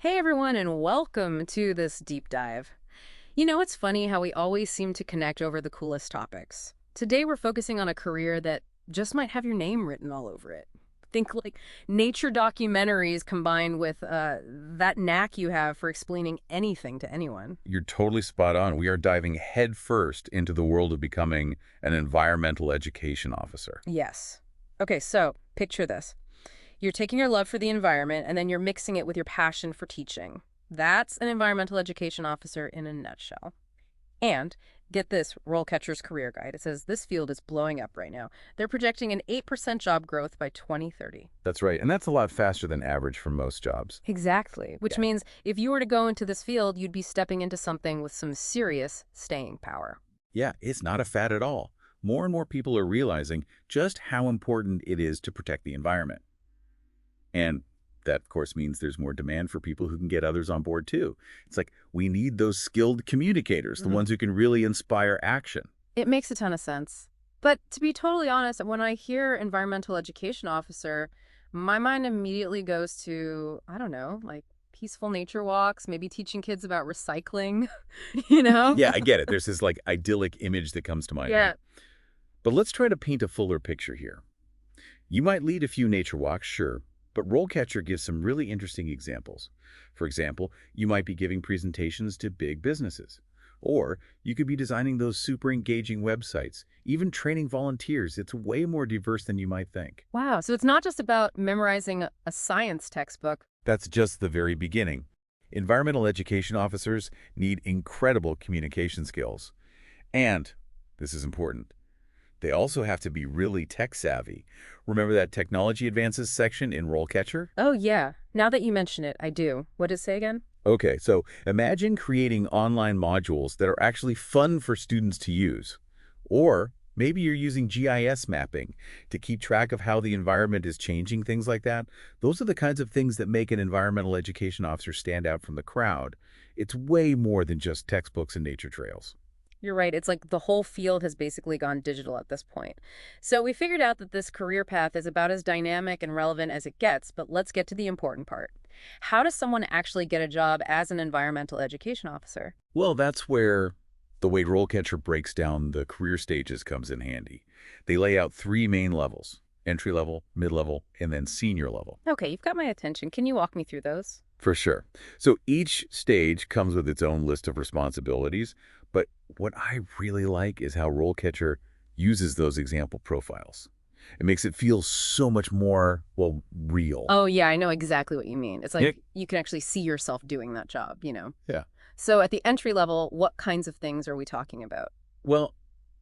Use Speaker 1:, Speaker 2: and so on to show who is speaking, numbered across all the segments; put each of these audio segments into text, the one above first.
Speaker 1: Hey everyone, and welcome to this deep dive. It's funny how we always seem to connect over the coolest topics. Today we're focusing on a career that just might have your name written all over it. Think like nature documentaries combined with that knack you have for explaining anything to anyone.
Speaker 2: You're totally spot on. We are diving headfirst into the world of becoming an environmental education officer.
Speaker 1: Yes. Okay, so picture this. You're taking your love for the environment and then you're mixing it with your passion for teaching. That's an environmental education officer in a nutshell. And get this, RoleCatcher's career guide. It says this field is blowing up right now. They're projecting an 8% job growth by 2030.
Speaker 2: That's right. And that's a lot faster than average for most jobs.
Speaker 1: Exactly. Which
Speaker 2: Yeah.
Speaker 1: means if you were to go into this field, you'd be stepping into something with some serious staying power.
Speaker 2: Yeah, it's not a fad at all. More and more people are realizing just how important it is to protect the environment. And that, of course, means there's more demand for people who can get others on board, too. It's like we need those skilled communicators, the ones who can really inspire action.
Speaker 1: It makes a ton of sense. But to be totally honest, when I hear environmental education officer, my mind immediately goes to, I don't know, like peaceful nature walks, maybe teaching kids about recycling, you know?
Speaker 2: Yeah, I get it. There's this like idyllic image that comes to mind.
Speaker 1: Yeah.
Speaker 2: But let's try to paint a fuller picture here. You might lead a few nature walks, sure, but RoleCatcher gives some really interesting examples. For example, you might be giving presentations to big businesses. Or you could be designing those super engaging websites, even training volunteers. It's way more diverse than you might think.
Speaker 1: Wow. So it's not just about memorizing a science textbook.
Speaker 2: That's just the very beginning. Environmental education officers need incredible communication skills. And, this is important, they also have to be really tech savvy. Remember that technology advances section in RoleCatcher?
Speaker 1: Oh, yeah. Now that you mention it, I do. What did it say again?
Speaker 2: Okay, so imagine creating online modules that are actually fun for students to use. Or maybe you're using GIS mapping to keep track of how the environment is changing, things like that. Those are the kinds of things that make an environmental education officer stand out from the crowd. It's way more than just textbooks and nature trails.
Speaker 1: You're right. It's like the whole field has basically gone digital at this point. So we figured out that this career path is about as dynamic and relevant as it gets, but let's get to the important part. How does someone actually get a job as an environmental education officer?
Speaker 2: Well, that's where the way RoleCatcher breaks down the career stages comes in handy. They lay out three main levels: entry level, mid-level, and then senior level.
Speaker 1: Okay, you've got my attention. Can you walk me through those?
Speaker 2: For sure. So each stage comes with its own list of responsibilities, but what I really like is how RoleCatcher uses those example profiles. It makes it feel so much more, well, real.
Speaker 1: Oh, yeah, I know exactly what you mean. It's
Speaker 2: Yeah.
Speaker 1: like you can actually see yourself doing that job.
Speaker 2: Yeah.
Speaker 1: So at the entry level, what kinds of things are we talking about?
Speaker 2: Well,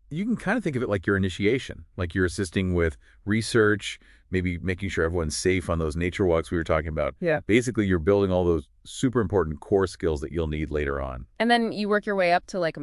Speaker 2: you can kind of think of it like your initiation, like you're assisting with research, maybe making sure everyone's safe on those nature walks we were talking about.
Speaker 1: Yeah.
Speaker 2: Basically, you're building all those super important core skills that you'll need later on.
Speaker 1: And then you work your way up to like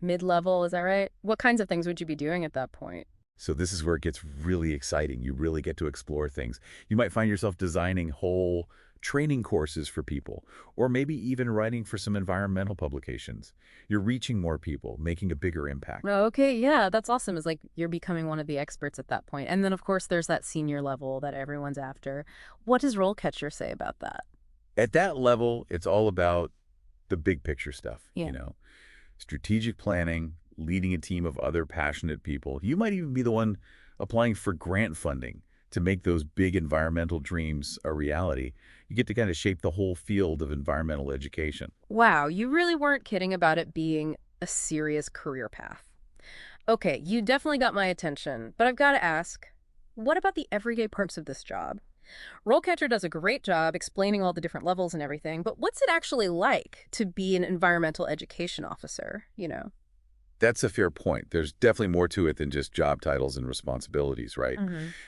Speaker 1: mid-level, is that right? What kinds of things would you be doing at that point?
Speaker 2: So this is where it gets really exciting. You really get to explore things. You might find yourself designing whole training courses for people, or maybe even writing for some environmental publications. You're reaching more people, making a bigger impact.
Speaker 1: Oh, okay, yeah, that's awesome. It's like you're becoming one of the experts at that point. And then, of course, there's that senior level that everyone's after. What does RoleCatcher say about that?
Speaker 2: At that level, it's all about the big picture stuff,
Speaker 1: Yeah.
Speaker 2: strategic planning, leading a team of other passionate people. You might even be the one applying for grant funding to make those big environmental dreams a reality. You get to kind of shape the whole field of environmental education.
Speaker 1: Wow, you really weren't kidding about it being a serious career path. Okay, you definitely got my attention, but I've got to ask, what about the everyday parts of this job? RoleCatcher does a great job explaining all the different levels and everything, but what's it actually like to be an environmental education officer?
Speaker 2: That's a fair point. There's definitely more to it than just job titles and responsibilities, right?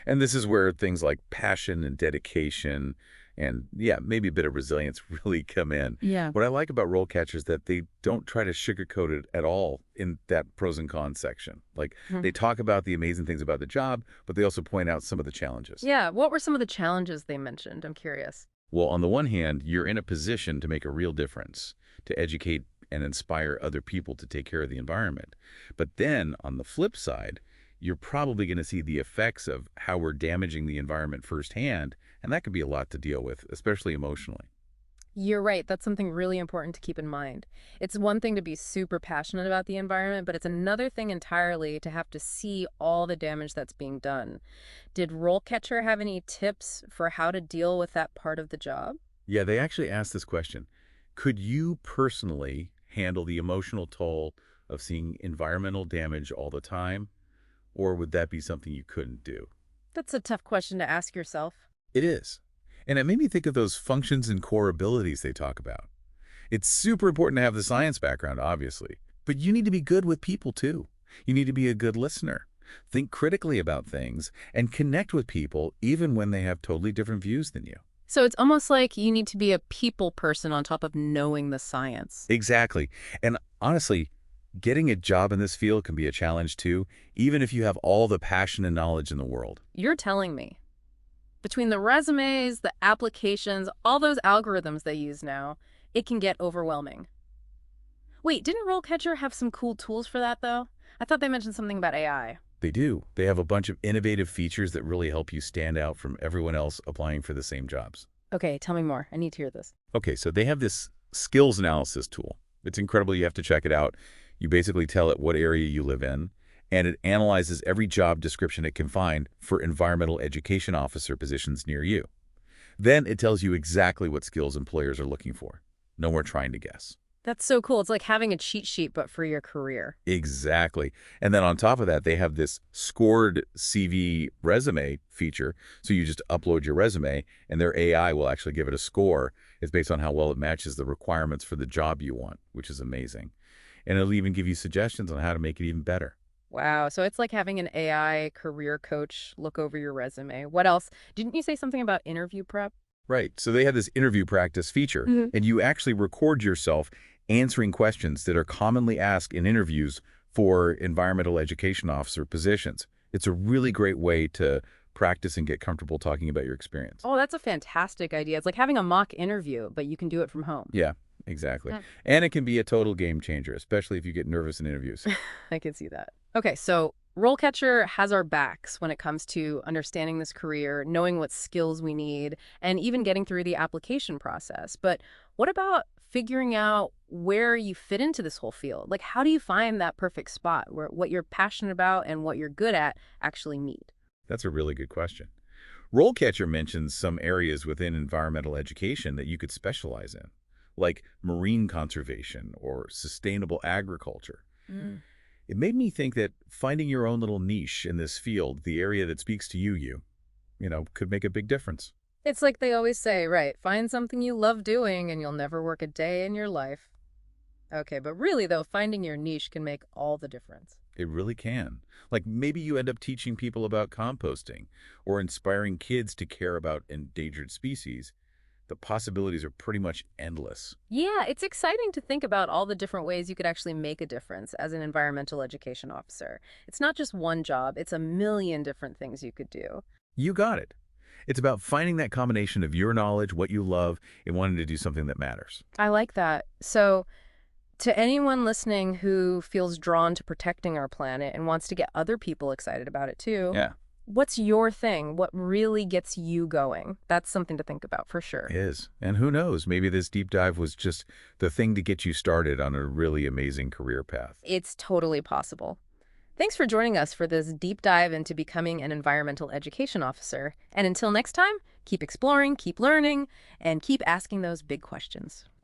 Speaker 2: And this is where things like passion and dedication and, yeah, maybe a bit of resilience really come in.
Speaker 1: Yeah.
Speaker 2: What I like about RoleCatcher is that they don't try to sugarcoat it at all in that pros and cons section. Like, they talk about the amazing things about the job, but they also point out some of the challenges.
Speaker 1: Yeah, what were some of the challenges they mentioned? I'm curious.
Speaker 2: Well, on the one hand, you're in a position to make a real difference, to educate and inspire other people to take care of the environment. But then, on the flip side, you're probably going to see the effects of how we're damaging the environment firsthand, and that could be a lot to deal with, especially emotionally.
Speaker 1: You're right. That's something really important to keep in mind. It's one thing to be super passionate about the environment, but it's another thing entirely to have to see all the damage that's being done. Did RoleCatcher have any tips for how to deal with that part of the job?
Speaker 2: Yeah, they actually asked this question. Could you personally handle the emotional toll of seeing environmental damage all the time, or would that be something you couldn't do?
Speaker 1: That's a tough question to ask yourself.
Speaker 2: It is. And it made me think of those functions and core abilities they talk about. It's super important to have the science background, obviously, but you need to be good with people too. You need to be a good listener, think critically about things, and connect with people even when they have totally different views than you.
Speaker 1: So it's almost like you need to be a people person on top of knowing the science.
Speaker 2: Exactly. And honestly, getting a job in this field can be a challenge too, even if you have all the passion and knowledge in the world.
Speaker 1: You're telling me. Between the resumes, the applications, all those algorithms they use now, it can get overwhelming. Wait, didn't RoleCatcher have some cool tools for that, though? I thought they mentioned something about AI.
Speaker 2: They do. They have a bunch of innovative features that really help you stand out from everyone else applying for the same jobs.
Speaker 1: Okay, tell me more. I need to hear this.
Speaker 2: Okay, so they have this skills analysis tool. It's incredible. You have to check it out. You basically tell it what area you live in, and it analyzes every job description it can find for environmental education officer positions near you. Then it tells you exactly what skills employers are looking for. No more trying to guess.
Speaker 1: That's so cool. It's like having a cheat sheet, but for your career.
Speaker 2: Exactly. And then on top of that, they have this scored CV resume feature. So you just upload your resume, and their AI will actually give it a score. It's based on how well it matches the requirements for the job you want, which is amazing. And it'll even give you suggestions on how to make it even better.
Speaker 1: Wow, so it's like having an AI career coach look over your resume. What else? Didn't you say something about interview prep?
Speaker 2: Right. So they have this interview practice feature, and you actually record yourself answering questions that are commonly asked in interviews for environmental education officer positions. It's a really great way to practice and get comfortable talking about your experience.
Speaker 1: Oh, that's a fantastic idea. It's like having a mock interview, but you can do it from home.
Speaker 2: Yeah, exactly.
Speaker 1: Mm.
Speaker 2: And it can be a total game changer, especially if you get nervous in interviews.
Speaker 1: I can see that. Okay, so RoleCatcher has our backs when it comes to understanding this career, knowing what skills we need, and even getting through the application process. But what about figuring out where you fit into this whole field? Like, how do you find that perfect spot where what you're passionate about and what you're good at actually meet?
Speaker 2: That's a really good question. RoleCatcher mentions some areas within environmental education that you could specialize in, like marine conservation or sustainable agriculture.
Speaker 1: Mm.
Speaker 2: It made me think that finding your own little niche in this field, the area that speaks to could make a big difference.
Speaker 1: It's like they always say, right? Find something you love doing and you'll never work a day in your life. Okay, but really, though, finding your niche can make all the difference.
Speaker 2: It really can. Like maybe you end up teaching people about composting or inspiring kids to care about endangered species. The possibilities are pretty much endless.
Speaker 1: Yeah, it's exciting to think about all the different ways you could actually make a difference as an environmental education officer. It's not just one job, it's a million different things you could do.
Speaker 2: You got it. It's about finding that combination of your knowledge, what you love, and wanting to do something that matters.
Speaker 1: I like that. So, to anyone listening who feels drawn to protecting our planet and wants to get other people excited about it too,
Speaker 2: Yeah,
Speaker 1: what's your thing? What really gets you going? That's something to think about for sure.
Speaker 2: it is. And who knows, maybe this deep dive was just the thing to get you started on a really amazing career path.
Speaker 1: It's totally possible. Thanks for joining us for this deep dive into becoming an environmental education officer. And until next time, keep exploring, keep learning, and keep asking those big questions.